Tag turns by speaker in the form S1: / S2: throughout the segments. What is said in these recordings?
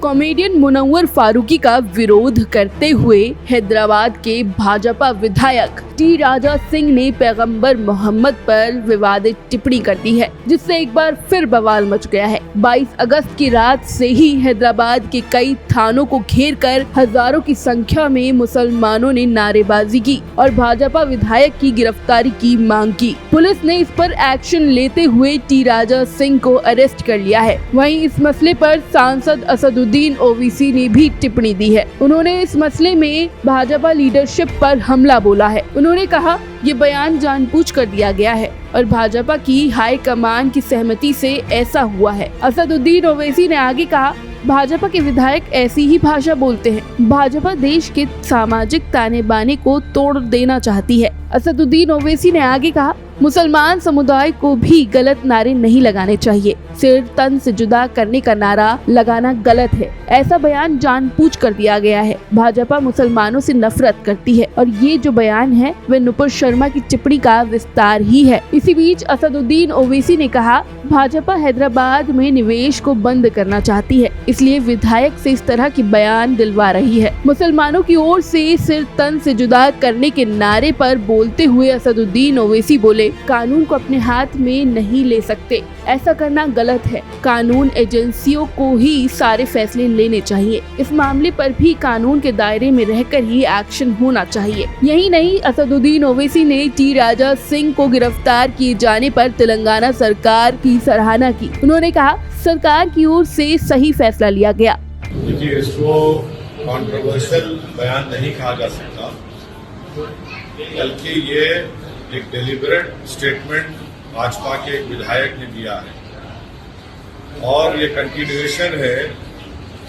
S1: Comedian Munawwar Farooqui का विरोध करते हुए हैदराबाद के भाजपा विधायक टी राजा सिंह ने पैगंबर मोहम्मद पर विवादित टिप्पणी कर दी है, जिससे एक बार फिर बवाल मच गया है। 22 अगस्त की रात से ही हैदराबाद के कई थानों को घेरकर हजारों की संख्या में मुसलमानों ने नारेबाजी की और भाजपा विधायक की गिरफ्तारी की मांग की। पुलिस ने इस पर एक्शन लेते हुए टी राजा सिंह को अरेस्ट कर लिया है। वहीं इस मसले पर सांसद असदुद्दीन ओवैसी ने भी टिप्पणी दी है। उन्होंने इस मसले में भाजपा लीडरशिप पर हमला बोला है। उन्होंने कहा, ये बयान जानबूझकर दिया गया है और भाजपा की हाई कमान की सहमति से ऐसा हुआ है। असदुद्दीन ओवैसी ने आगे कहा, भाजपा के विधायक ऐसी ही भाषा बोलते हैं। भाजपा देश के सामाजिक ताने बाने को तोड़ देना चाहती है। असदुद्दीन ओवैसी ने आगे कहा, मुसलमान समुदाय को भी गलत नारे नहीं लगाने चाहिए। सिर तन से जुदा करने का नारा लगाना गलत है। ऐसा बयान जानबूझ कर दिया गया है। भाजपा मुसलमानों से नफरत करती है और ये जो बयान है वह नुपुर शर्मा की टिप्पणी का विस्तार ही है। इसी बीच असदुद्दीन ओवैसी ने कहा, भाजपा हैदराबाद में निवेश को बंद करना चाहती है, इसलिए विधायक से इस तरह की बयान दिलवा रही है। मुसलमानों की ओर से सिर तन से जुदा करने के नारे पर बोलते हुए असदुद्दीन ओवैसी बोले, कानून को अपने हाथ में नहीं ले सकते, ऐसा करना गलत है। कानून एजेंसियों को ही सारे फैसले लेने चाहिए। इस मामले पर भी कानून के दायरे में रहकर ही एक्शन होना चाहिए। यही नहीं, असदुद्दीन ओवैसी ने टी राजा सिंह को गिरफ्तार किए जाने पर तेलंगाना सरकार की सराहना की। उन्होंने कहा, सरकार की ओर से सही फैसला लिया गया।
S2: देखिए, इसको कॉन्ट्रोवर्शियल बयान नहीं कहा जा सकता, बल्कि ये एक डेलिबरेट स्टेटमेंट भाजपा के एक विधायक ने दिया है और ये कंटिन्यूएशन है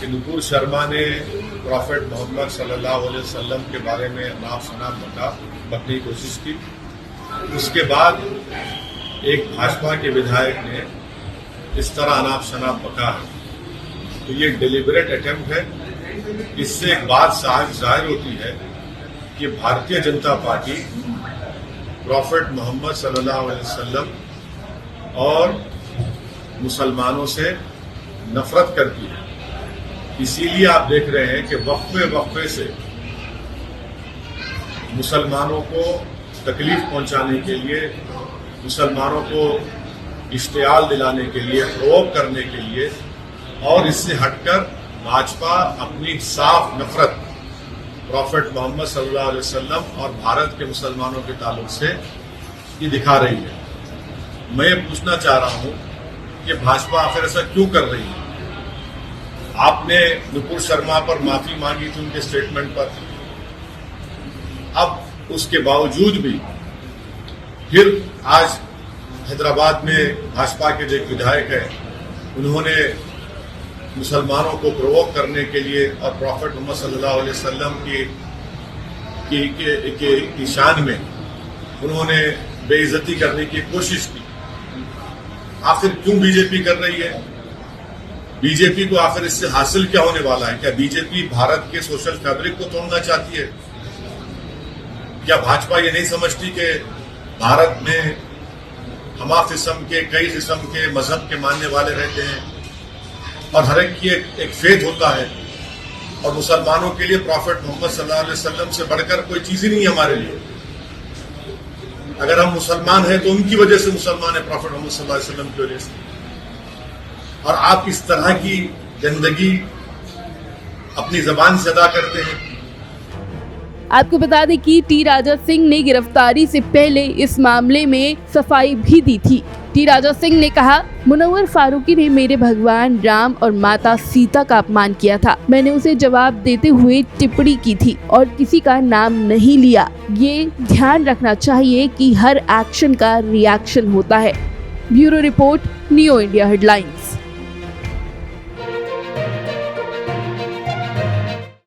S2: कि नुपुर शर्मा ने प्रॉफेट मोहम्मद सल्लल्लाहु अलैहि वसल्लम के बारे में नाप शनाप बकने की कोशिश की। उसके बाद एक भाजपा के विधायक ने इस तरह अनाप शनाप बका है, तो ये डेलिबरेट अटेम्प्ट है। इससे एक बात जाहिर होती है कि भारतीय जनता पार्टी प्रॉफेट मोहम्मद सल्लल्लाहु अलैहि वसल्लम और मुसलमानों से नफरत करती है। इसीलिए आप देख रहे हैं कि वक्फे से मुसलमानों को तकलीफ पहुंचाने के लिए, मुसलमानों को इश्तियाल दिलाने के लिए, प्रोवोक करने के लिए और इससे हटकर भाजपा अपनी साफ नफरत प्रॉफेट मोहम्मद सल्लल्लाहु अलैहि वसल्लम और भारत के मुसलमानों के ताल्लुक से ये दिखा रही है। मैं ये पूछना चाह रहा हूं कि भाजपा आखिर ऐसा क्यों कर रही है? आपने नुपुर शर्मा पर माफी मांगी थी उनके स्टेटमेंट पर, अब उसके बावजूद भी फिर आज हैदराबाद में भाजपा के जो एक विधायक है, उन्होंने मुसलमानों को प्रोवोक करने के लिए और प्रॉफेट मोहम्मद सल्लल्लाहु अलैहि वसल्लम की शान में उन्होंने बेइज्जती करने की कोशिश की। आखिर क्यों बीजेपी कर रही है? बीजेपी को आखिर इससे हासिल क्या होने वाला है? क्या बीजेपी भारत के सोशल फैब्रिक को तोड़ना चाहती है? क्या भाजपा ये नहीं समझती कि भारत में हमा किस्म के, कई किस्म के मजहब के मानने वाले रहते हैं और हर एक की एक फेथ होता है और मुसलमानों के लिए प्रॉफेट मोहम्मद सल्लल्लाहु अलैहि वसल्लम से बढ़कर कोई चीज ही नहीं है हमारे लिए। अगर हम मुसलमान हैं तो उनकी वजह से मुसलमान है, प्रॉफेट मोहम्मद सल्लल्लाहु अलैहि वसल्लम की वजह से। और आप इस तरह की गंदगी अपनी जबान से अदा करते हैं।
S1: आपको बता दें कि टी राजा सिंह ने गिरफ्तारी से पहले इस मामले में सफाई भी दी थी। टी राजा सिंह ने कहा, मुनव्वर फारूकी ने मेरे भगवान राम और माता सीता का अपमान किया था। मैंने उसे जवाब देते हुए टिप्पणी की थी और किसी का नाम नहीं लिया। ये ध्यान रखना चाहिए कि हर एक्शन का रिएक्शन होता है। Bureau report, new India headlines.